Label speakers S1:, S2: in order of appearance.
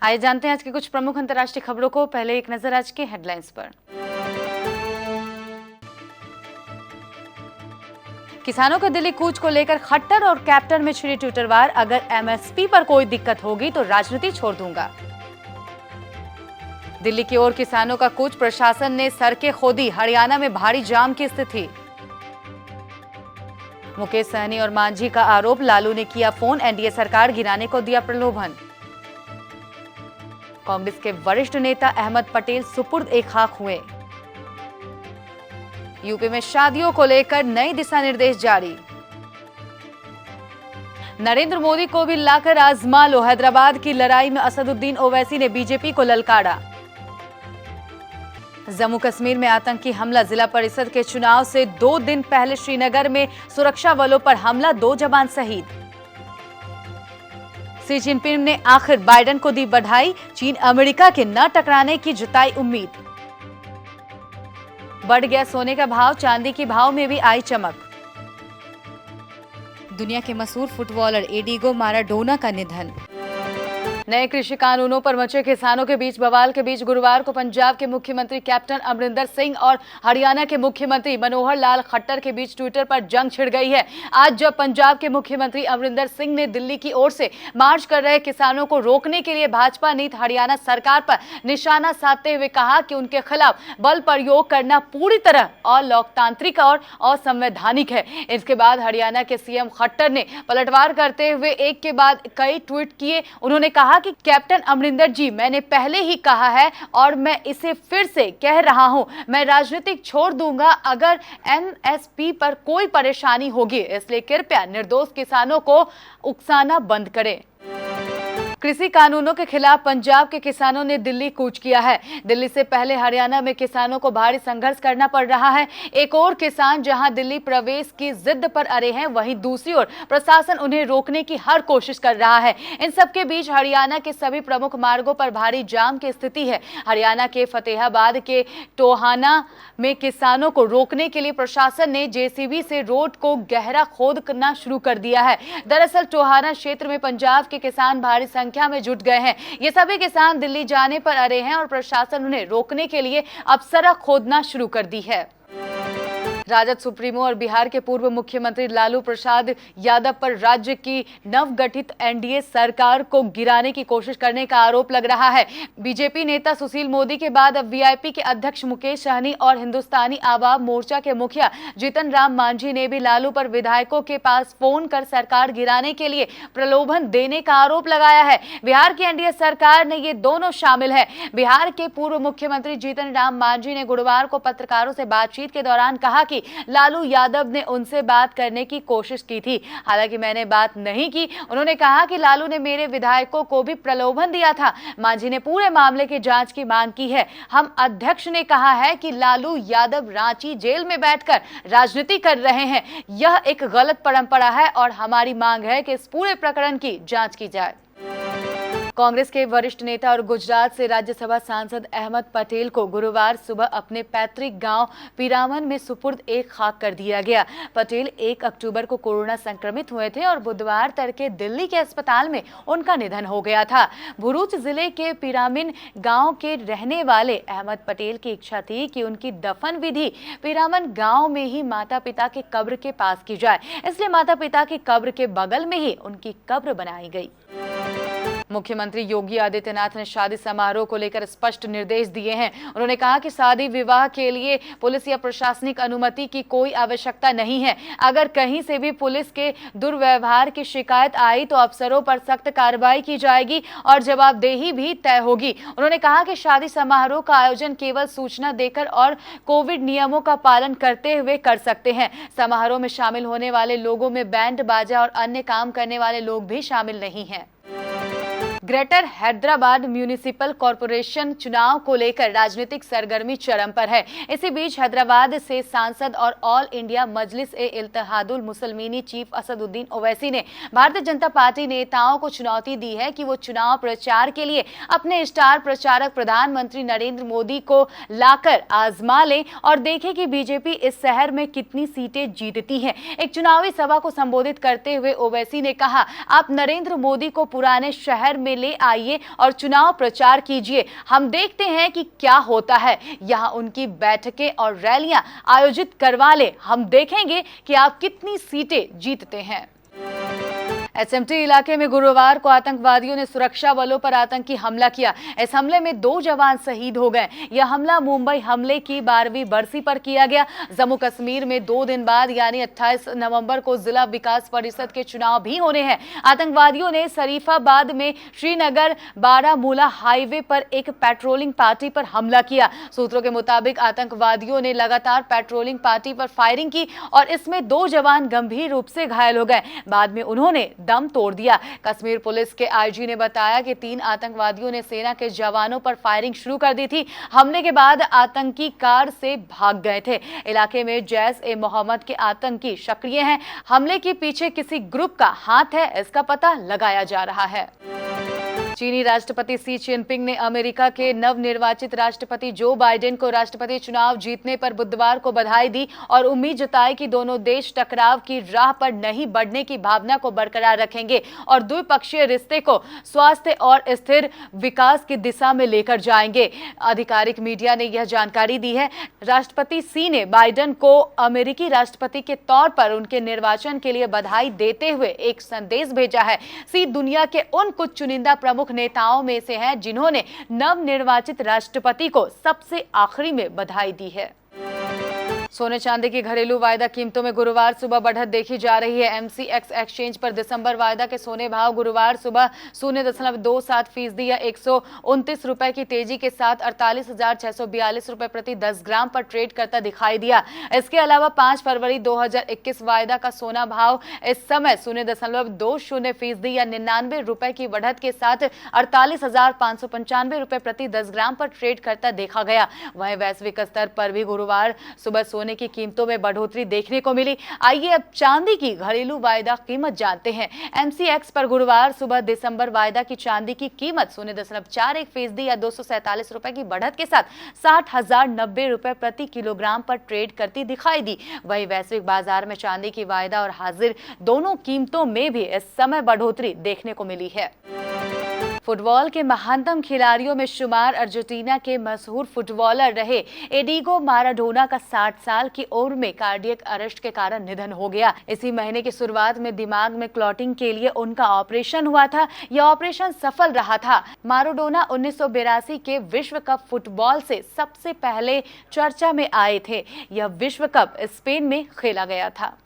S1: आइए जानते हैं आज की कुछ प्रमुख अंतर्राष्ट्रीय खबरों को। पहले एक नजर आज के हेडलाइंस पर। किसानों के दिल्ली कूच को लेकर खट्टर और कैप्टन में छिड़ी ट्विटरवार। अगर एमएसपी पर कोई दिक्कत होगी तो राजनीति छोड़ दूंगा। दिल्ली की ओर किसानों का कूच, प्रशासन ने सड़कें खोदी। हरियाणा में भारी जाम की स्थिति। मुकेश सहनी और मांझी का आरोप, लालू ने किया फोन, एनडीए सरकार गिराने को दिया प्रलोभन। कांग्रेस के वरिष्ठ नेता अहमद पटेल सुपुर्द ए खाक हुए। यूपी में शादियों को लेकर नई दिशा निर्देश जारी। नरेंद्र मोदी को भी लाकर आजमा लो। हैदराबाद की लड़ाई में असदुद्दीन ओवैसी ने बीजेपी को ललकारा। जम्मू कश्मीर में आतंकी हमला, जिला परिषद के चुनाव से 2 दिन पहले श्रीनगर में सुरक्षा बलों पर हमला, 2 जवान शहीद। शी जिनपिंग ने आखिर बाइडेन को दी बधाई। चीन अमेरिका के न टकराने की जताई उम्मीद। बढ़ गया सोने का भाव, चांदी के भाव में भी आई चमक। दुनिया के मशहूर फुटबॉलर एडिगो माराडोना का निधन। नए कृषि कानूनों पर मचे किसानों के बीच बवाल के बीच गुरुवार को पंजाब के मुख्यमंत्री कैप्टन अमरिंदर सिंह और हरियाणा के मुख्यमंत्री मनोहर लाल खट्टर के बीच ट्विटर पर जंग छिड़ गई है। आज जब पंजाब के मुख्यमंत्री अमरिंदर सिंह ने दिल्ली की ओर से मार्च कर रहे किसानों को रोकने के लिए भाजपा नीत हरियाणा सरकार पर निशाना साधते हुए कहा कि उनके खिलाफ बल प्रयोग करना पूरी तरह अलोकतांत्रिक और असंवैधानिक है। इसके बाद हरियाणा के सीएम खट्टर ने पलटवार करते हुए एक के बाद कई ट्वीट किए। उन्होंने कहा कि कैप्टन अमरिंदर जी, मैंने पहले ही कहा है और मैं इसे फिर से कह रहा हूं, मैं राजनीतिक छोड़ दूंगा अगर एमएसपी पर कोई परेशानी होगी, इसलिए कृपया निर्दोष किसानों को उकसाना बंद करें। कृषि कानूनों के खिलाफ पंजाब के किसानों ने दिल्ली कूच किया है। दिल्ली से पहले हरियाणा में किसानों को भारी संघर्ष करना पड़ रहा है। एक और किसान जहां दिल्ली प्रवेश की जिद पर अड़े हैं, वहीं दूसरी ओर प्रशासन उन्हें रोकने की हर कोशिश कर रहा है। इन सबके बीच हरियाणा के सभी प्रमुख मार्गों पर भारी जाम की स्थिति है। हरियाणा के फतेहाबाद के टोहाना में किसानों को रोकने के लिए प्रशासन ने जेसीबी से रोड को गहरा खोदना शुरू कर दिया है। दरअसल टोहाना क्षेत्र में पंजाब के किसान भारी संख्या में जुट गए हैं। ये सभी किसान दिल्ली जाने पर अड़े हैं और प्रशासन उन्हें रोकने के लिए अब सड़क खोदना शुरू कर दी है। राजद सुप्रीमो और बिहार के पूर्व मुख्यमंत्री लालू प्रसाद यादव पर राज्य की नवगठित एनडीए सरकार को गिराने की कोशिश करने का आरोप लग रहा है। बीजेपी नेता सुशील मोदी के बाद अब वीआईपी के अध्यक्ष मुकेश सहनी और हिंदुस्तानी आवाम मोर्चा के मुखिया जीतन राम मांझी ने भी लालू पर विधायकों के पास फोन कर सरकार गिराने के लिए प्रलोभन देने का आरोप लगाया है। बिहार की एनडीए सरकार में ये दोनों शामिल है। बिहार के पूर्व मुख्यमंत्री जीतन राम मांझी ने गुरुवार को पत्रकारों से बातचीत के दौरान कहा कि लालू यादव ने उनसे बात करने की कोशिश की थी, हालांकि मैंने बात नहीं की। उन्होंने कहा कि लालू ने मेरे विधायकों को भी प्रलोभन दिया था। मांझी ने पूरे मामले की जांच की मांग की है। हम अध्यक्ष ने कहा है कि लालू यादव रांची जेल में बैठकर राजनीति कर रहे हैं, यह एक गलत परंपरा है और हमारी मांग है कि इस पूरे प्रकरण की जांच की जाए। कांग्रेस के वरिष्ठ नेता और गुजरात से राज्यसभा सांसद अहमद पटेल को गुरुवार सुबह अपने पैतृक गांव पीरामन में सुपुर्द एक खाक कर दिया गया। पटेल 1 अक्टूबर को कोरोना संक्रमित हुए थे और बुधवार तड़के दिल्ली के अस्पताल में उनका निधन हो गया था। भरूच जिले के पीरामिन गांव के रहने वाले अहमद पटेल की इच्छा थी कि उनकी दफन विधि पीरामन गांव में ही माता पिता के कब्र के पास की जाए, इसलिए माता पिता की कब्र के बगल में ही उनकी कब्र बनाई गई। मुख्यमंत्री योगी आदित्यनाथ ने शादी समारोह को लेकर स्पष्ट निर्देश दिए हैं। उन्होंने कहा कि शादी विवाह के लिए पुलिस या प्रशासनिक अनुमति की कोई आवश्यकता नहीं है। अगर कहीं से भी पुलिस के दुर्व्यवहार की शिकायत आई तो अफसरों पर सख्त कार्रवाई की जाएगी और जवाबदेही भी तय होगी। उन्होंने कहा कि शादी समारोह का आयोजन केवल सूचना देकर और कोविड नियमों का पालन करते हुए कर सकते हैं। समारोह में शामिल होने वाले लोगों में बैंड बाजा और अन्य काम करने वाले लोग भी शामिल नहीं हैं। ग्रेटर हैदराबाद म्यूनिसिपल कॉरपोरेशन चुनाव को लेकर राजनीतिक सरगर्मी चरम पर है। इसी बीच हैदराबाद से सांसद और ऑल इंडिया मजलिस ए इत्तेहादुल मुसलमीनी चीफ असदुद्दीन ओवैसी ने भारतीय जनता पार्टी नेताओं को चुनौती दी है कि वो चुनाव प्रचार के लिए अपने स्टार प्रचारक प्रधानमंत्री नरेंद्र मोदी को लाकर आजमा लें और देखें कि बीजेपी इस शहर में कितनी सीटें जीतती है। एक चुनावी सभा को संबोधित करते हुए ओवैसी ने कहा, आप नरेंद्र मोदी को पुराने शहर में में ले आइए और चुनाव प्रचार कीजिए। हम देखते हैं कि क्या होता है। यहाँ उनकी बैठकें और रैलियां आयोजित करवा ले, हम देखेंगे कि आप कितनी सीटें जीतते हैं। एसएमटी इलाके में गुरुवार को आतंकवादियों ने सुरक्षा बलों पर आतंकी हमला किया। इस हमले में 2 जवान शहीद हो गए। यह हमला मुंबई हमले की 12वीं बरसी पर किया गया। जम्मू कश्मीर में 2 दिन बाद यानी 28 नवंबर को जिला विकास परिषद के चुनाव भी होने हैं। आतंकवादियों ने शरीफाबाद में श्रीनगर बारामूला हाईवे पर एक पेट्रोलिंग पार्टी पर हमला किया। सूत्रों के मुताबिक आतंकवादियों ने लगातार पेट्रोलिंग पार्टी पर फायरिंग की और इसमें 2 जवान गंभीर रूप से घायल हो गए। बाद में उन्होंने दम तोड़ दिया। कश्मीर पुलिस के आईजी ने बताया कि 3 आतंकवादियों ने सेना के जवानों पर फायरिंग शुरू कर दी थी। हमले के बाद आतंकी कार से भाग गए थे। इलाके में जैश-ए-मोहम्मद के आतंकी सक्रिय हैं। हमले के पीछे किसी ग्रुप का हाथ है, इसका पता लगाया जा रहा है। चीनी राष्ट्रपति शी जिनपिंग ने अमेरिका के नवनिर्वाचित राष्ट्रपति जो बाइडेन को राष्ट्रपति चुनाव जीतने पर बुधवार को बधाई दी और उम्मीद जताई कि दोनों देश टकराव की राह पर नहीं बढ़ने की भावना को बरकरार रखेंगे और द्विपक्षीय रिश्ते को स्वास्थ्य और स्थिर विकास की दिशा में लेकर जाएंगे। आधिकारिक मीडिया ने यह जानकारी दी है। राष्ट्रपति शी ने बाइडेन को अमेरिकी राष्ट्रपति के तौर पर उनके निर्वाचन के लिए बधाई देते हुए एक संदेश भेजा है। शी दुनिया के उन कुछ चुनिंदा प्रमुख नेताओं में से हैं जिन्होंने नवनिर्वाचित राष्ट्रपति को सबसे आखिरी में बधाई दी है। सोने चांदी की घरेलू वायदा कीमतों में गुरुवार सुबह बढ़त देखी जा रही है। एमसीएक्स एक्सचेंज पर दिसंबर वायदा के सोने भाव गुरुवार सुबह 0.27% या 129 रुपए की तेजी के साथ 48,642 रुपए प्रति 10 ग्राम पर ट्रेड करता दिखाई दिया। इसके अलावा 5 फरवरी 2021 वायदा का सोना भाव इस समय 0.20% या 99 रुपए की बढ़त के साथ 48,595 रुपए प्रति 10 ग्राम पर ट्रेड करता देखा गया। वहीं वैश्विक स्तर पर भी गुरुवार सुबह सोने की कीमतों में बढ़ोतरी देखने को मिली। आइए अब चांदी की घरेलू वायदा कीमत जानते हैं। एमसीएक्स पर गुरुवार सुबह दिसंबर वायदा की चांदी की कीमत 0.41% या 247 रुपए की बढ़त के साथ 60,090 रुपए प्रति किलोग्राम पर ट्रेड करती दिखाई दी। वहीं वैश्विक बाजार में चांदी की वायदा और हाजिर दोनों कीमतों में भी इस समय बढ़ोतरी देखने को मिली है। फुटबॉल के महानतम खिलाड़ियों में शुमार अर्जेंटीना के मशहूर फुटबॉलर रहे एडिगो माराडोना का 60 साल की उम्र में कार्डियक अरेस्ट के कारण निधन हो गया। इसी महीने की शुरुआत में दिमाग में क्लॉटिंग के लिए उनका ऑपरेशन हुआ था। यह ऑपरेशन सफल रहा था। माराडोना 1982 के विश्व कप फुटबॉल से सबसे पहले चर्चा में आए थे। यह विश्व कप स्पेन में खेला गया था।